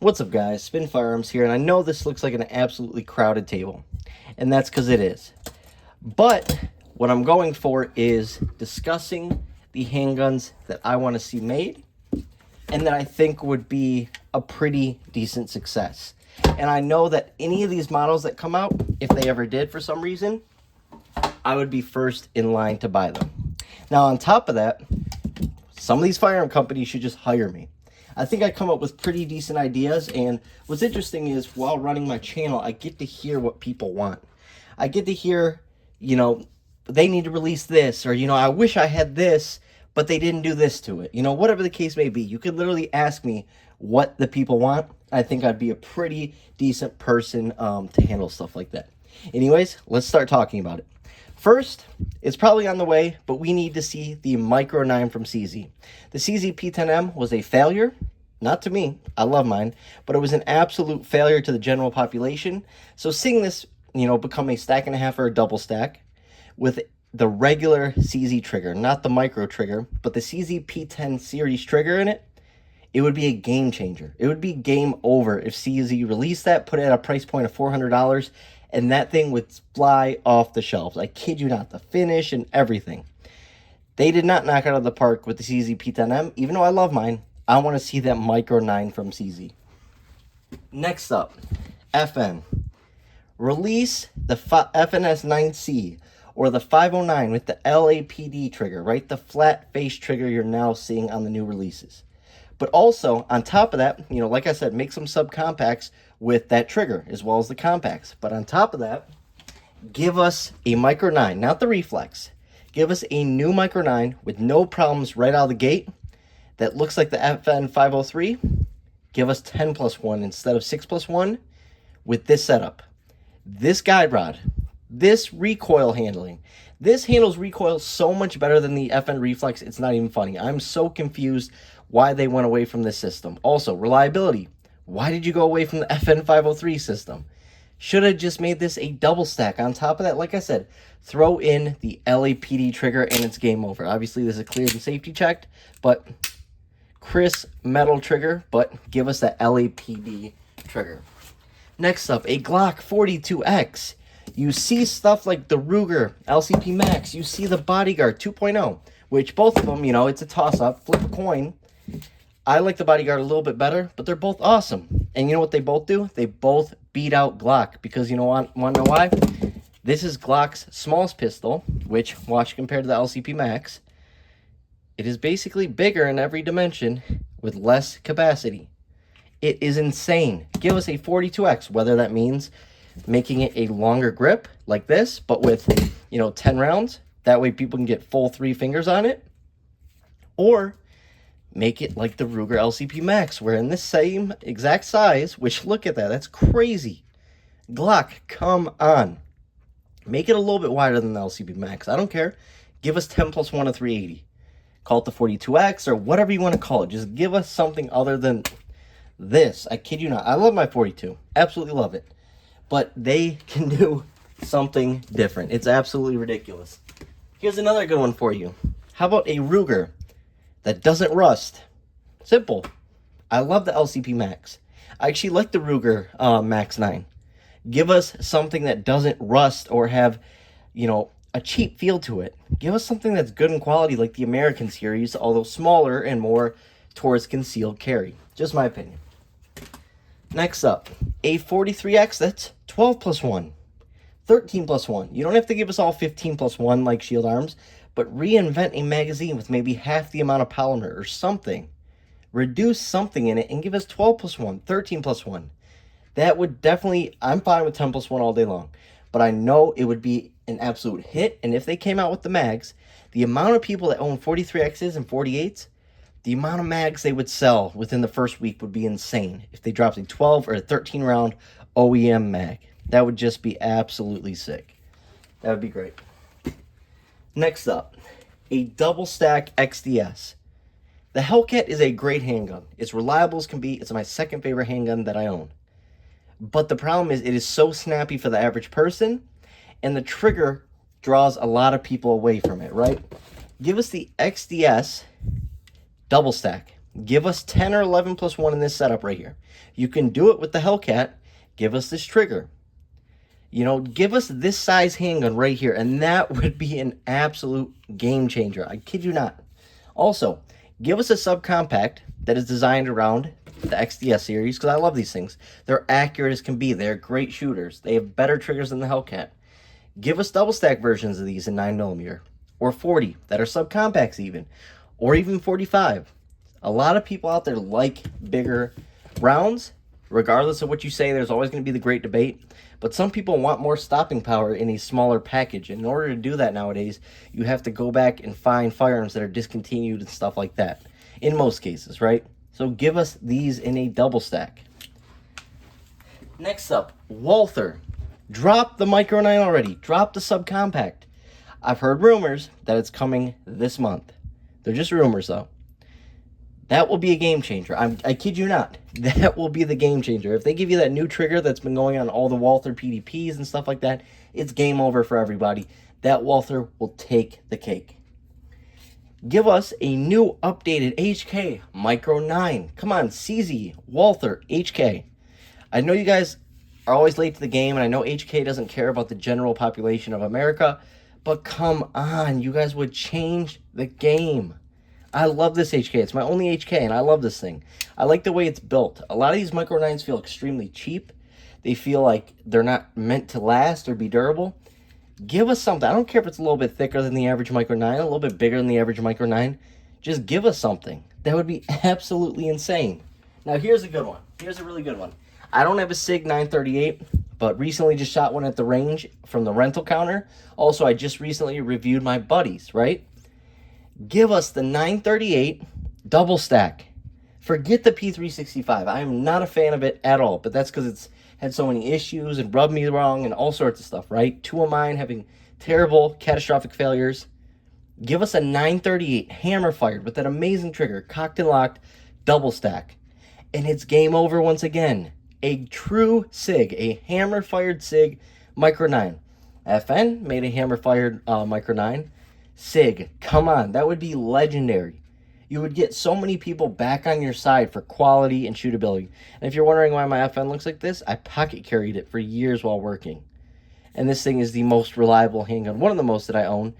What's up, guys? Spin Firearms here, and I know this looks like an absolutely crowded table, and that's because it is. But what I'm going for is discussing the handguns that I want to see made and that I think would be a pretty decent success. And I know that any of these models that come out, if they ever did for some reason, I would be first in line to buy them. Now, on top of that, some of these firearm companies should just hire me. I think I come up with pretty decent ideas, and what's interesting is while running my channel, I get to hear what people want. I get to hear, they need to release this, or, I wish I had this, but they didn't do this to it. Whatever the case may be, you could literally ask me what the people want. I think I'd be a pretty decent person to handle stuff like that. Anyways, let's start talking about it. First, it's probably on the way, but we need to see the Micro 9 from CZ. The CZ P10M was a failure, not to me, I love mine, but it was an absolute failure to the general population. So seeing this, become a stack and a half or a double stack with the regular CZ trigger, not the micro trigger, but the CZ P10 series trigger in it, it would be a game changer. It would be game over if CZ released that, put it at a price point of $400, and that thing would fly off the shelves. I kid you not, the finish and everything. They did not knock out of the park with the CZ P10M. Even though I love mine, I want to see that Micro 9 from CZ. Next up, FN. Release the FNS 9C or the 509 with the LAPD trigger, right? The flat face trigger you're now seeing on the new releases. But also, on top of that, like I said, make some subcompacts with that trigger, as well as the compacts. But on top of that, give us a Micro 9, not the Reflex. Give us a new Micro 9 with no problems right out of the gate that looks like the FN 503. Give us 10+1 instead of 6+1 with this setup. This guide rod, this recoil handling. This handles recoil so much better than the FN Reflex, it's not even funny. I'm so confused why they went away from this system. Also, reliability. Why did you go away from the FN 503 system? Should have just made this a double stack. On top of that, like I said, throw in the LAPD trigger and it's game over. Obviously, this is cleared and safety checked, but crisp metal trigger, but give us that LAPD trigger. Next up, a Glock 42X. You see stuff like the Ruger LCP Max. You see the Bodyguard 2.0, which both of them, it's a toss-up, flip a coin. I like the Bodyguard a little bit better, but they're both awesome. And you know what they both do? They both beat out Glock because want to know why? This is Glock's smallest pistol, which, watch compared to the LCP Max, it is basically bigger in every dimension with less capacity. It is insane. Give us a 42X, whether that means making it a longer grip like this, but with, 10 rounds. That way people can get full 3 fingers on it. Or make it like the Ruger LCP Max, where in the same exact size, which look at that, that's crazy. Glock, come on. Make it a little bit wider than the LCP Max. I don't care. Give us 10+1 of 380. Call it the 42X or whatever you want to call it. Just give us something other than this. I kid you not. I love my 42. Absolutely love it. But they can do something different. It's absolutely ridiculous. Here's another good one for you. How about a Ruger that doesn't rust? Simple. I love the LCP Max. I actually like the Ruger Max 9. Give us something that doesn't rust or have, a cheap feel to it. Give us something that's good in quality like the American series, although smaller and more towards concealed carry. Just my opinion. Next up, a 43X that's 12+1, 13+1. You don't have to give us all 15+1 like Shield Arms, but reinvent a magazine with maybe half the amount of polymer or something. Reduce something in it and give us 12+1, 13+1. That would definitely, I'm fine with 10+1 all day long, but I know it would be an absolute hit. And if they came out with the mags, the amount of people that own 43Xs and 48s, the amount of mags they would sell within the first week would be insane if they dropped a 12 or a 13 round OEM mag. That would just be absolutely sick. That would be great. Next up, a double stack XDS. The Hellcat is a great handgun. It's reliable as can be. It's my second favorite handgun that I own. But the problem is it is so snappy for the average person, and the trigger draws a lot of people away from it, right? Give us the XDS double stack. Give us 10 or 11 plus 1 in this setup right here. You can do it with the Hellcat. Give us this trigger. You know, give us this size handgun right here, and that would be an absolute game changer. I kid you not. Also, give us a subcompact that is designed around the XDS series, because I love these things. They're accurate as can be. They're great shooters. They have better triggers than the Hellcat. Give us double stack versions of these in 9mm, or 40 that are subcompacts even, or even 45. A lot of people out there like bigger rounds. Regardless of what you say, there's always going to be the great debate. But some people want more stopping power in a smaller package. And in order to do that nowadays, you have to go back and find firearms that are discontinued and stuff like that. In most cases, right? So give us these in a double stack. Next up, Walther. Drop the Micro 9 already. Drop the subcompact. I've heard rumors that it's coming this month. They're just rumors, though. That will be a game changer. I kid you not. That will be the game changer. If they give you that new trigger that's been going on all the Walther PDPs and stuff like that, it's game over for everybody. That Walther will take the cake. Give us a new updated HK Micro 9. Come on, CZ, Walther, HK. I know you guys are always late to the game, and I know HK doesn't care about the general population of America, but come on, you guys would change the game. I love this HK. It's my only HK, and I love this thing. I like the way it's built. A lot of these Micro 9s feel extremely cheap. They feel like they're not meant to last or be durable. Give us something. I don't care if it's a little bit thicker than the average Micro 9, a little bit bigger than the average Micro 9. Just give us something. That would be absolutely insane. Now, here's a good one. Here's a really good one. I don't have a SIG 938, but recently just shot one at the range from the rental counter. Also, I just recently reviewed my buddies, right? Give us the 938 double stack. Forget the P365. I am not a fan of it at all, but that's because it's had so many issues and rubbed me wrong and all sorts of stuff, right? Two of mine having terrible, catastrophic failures. Give us a 938 hammer fired with that amazing trigger, cocked and locked, double stack. And it's game over once again. A true SIG, a hammer fired SIG Micro 9. FN made a hammer fired Micro 9. SIG, come on, that would be legendary. You would get so many people back on your side for quality and shootability. And if you're wondering why my FN looks like this, I pocket carried it for years while working. And this thing is the most reliable handgun, one of the most that I own,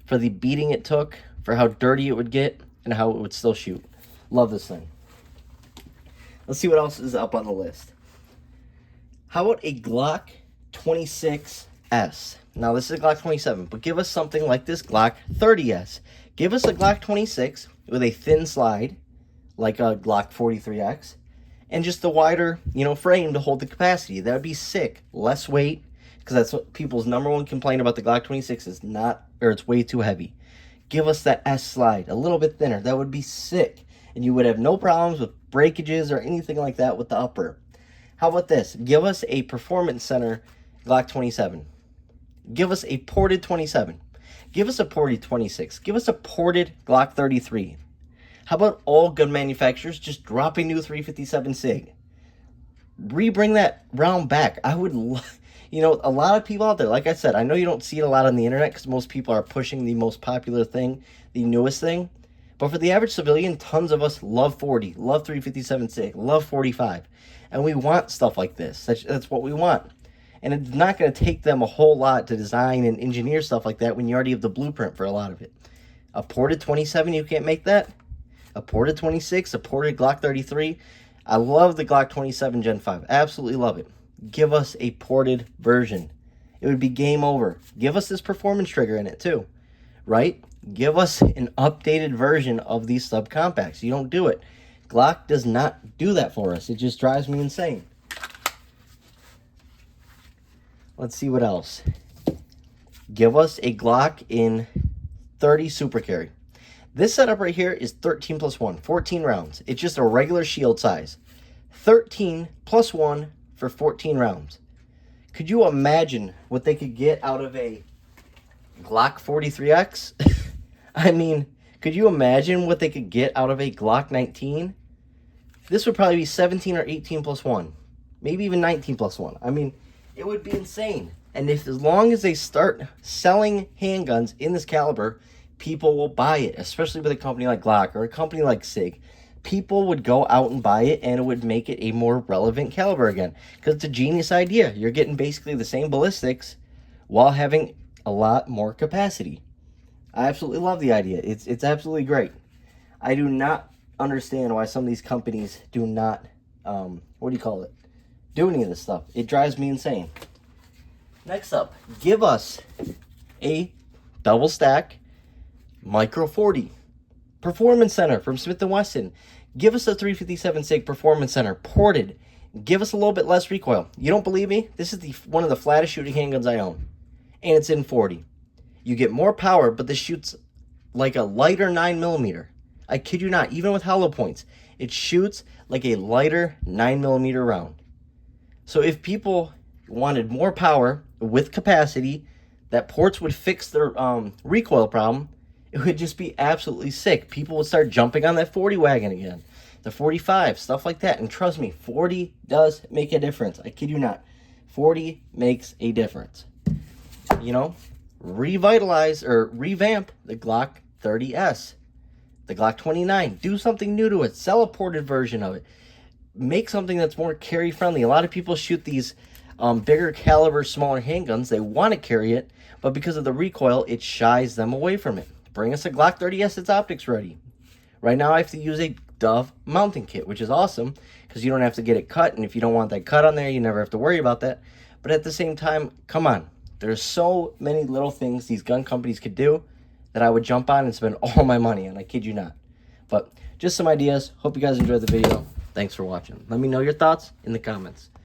for the beating it took, for how dirty it would get, and how it would still shoot. Love this thing. Let's see what else is up on the list. How about a Glock 26S? Now, this is a Glock 27, but give us something like this Glock 30S. Give us a Glock 26 with a thin slide, like a Glock 43X, and just a wider, frame to hold the capacity. That would be sick. Less weight, because that's what people's number one complaint about the Glock 26 is it's way too heavy. Give us that S slide, a little bit thinner. That would be sick, and you would have no problems with breakages or anything like that with the upper. How about this? Give us a Performance Center Glock 27. Give us a ported 27. Give us a ported 26. Give us a ported Glock 33. How about all gun manufacturers just drop a new 357 SIG? Rebring that round back. I would, a lot of people out there, like I said, I know you don't see it a lot on the internet because most people are pushing the most popular thing, the newest thing. But for the average civilian, tons of us love 40, love 357 SIG, love 45. And we want stuff like this. That's what we want. And it's not going to take them a whole lot to design and engineer stuff like that when you already have the blueprint for a lot of it. A ported 27, you can't make that? A ported 26, a ported Glock 33. I love the Glock 27 Gen 5. Absolutely love it. Give us a ported version. It would be game over. Give us this performance trigger in it too, right? Give us an updated version of these subcompacts. You don't do it. Glock does not do that for us. It just drives me insane. Let's see what else. Give us a Glock in 30 Super Carry. This setup right here is 13 plus 1, 14 rounds. It's just a regular shield size. 13 plus 1 for 14 rounds. Could you imagine what they could get out of a Glock 43X? I mean, could you imagine what they could get out of a Glock 19? This would probably be 17 or 18 plus 1. Maybe even 19 plus 1. I mean, it would be insane. And as long as they start selling handguns in this caliber, people will buy it, especially with a company like Glock or a company like SIG. people would go out and buy it, and it would make it a more relevant caliber again. Because it's a genius idea. You're getting basically the same ballistics while having a lot more capacity. I absolutely love the idea. It's absolutely great. I do not understand why some of these companies do not, do any of this stuff. It drives me insane. Next up, give us a double stack Micro 40 Performance Center from Smith & Wesson. Give us a 357 SIG Performance Center ported. Give us a little bit less recoil. You don't believe me? This is one of the flattest shooting handguns I own, and it's in 40. You get more power, but this shoots like a lighter 9mm. I kid you not, even with hollow points, it shoots like a lighter 9mm round. So if people wanted more power with capacity, that ports would fix their recoil problem. It would just be absolutely sick. People would start jumping on that 40 wagon again, the 45, stuff like that. And trust me, 40 does make a difference. I kid you not. 40 makes a difference. You know, revitalize or revamp the Glock 30S, the Glock 29. Do something new to it. Sell a ported version of it. Make something that's more carry friendly. A lot of people shoot these bigger caliber, smaller handguns. They want to carry it, but because of the recoil, it shies them away from it. Bring us a Glock 30S that's optics ready. Right now I have to use a Dove mounting kit, which is awesome because you don't have to get it cut, and if you don't want that cut on there, you never have to worry about that. But at the same time, come on. There's so many little things these gun companies could do that I would jump on and spend all my money on. I kid you not. But just some ideas. Hope you guys enjoyed the video. Thanks for watching. Let me know your thoughts in the comments.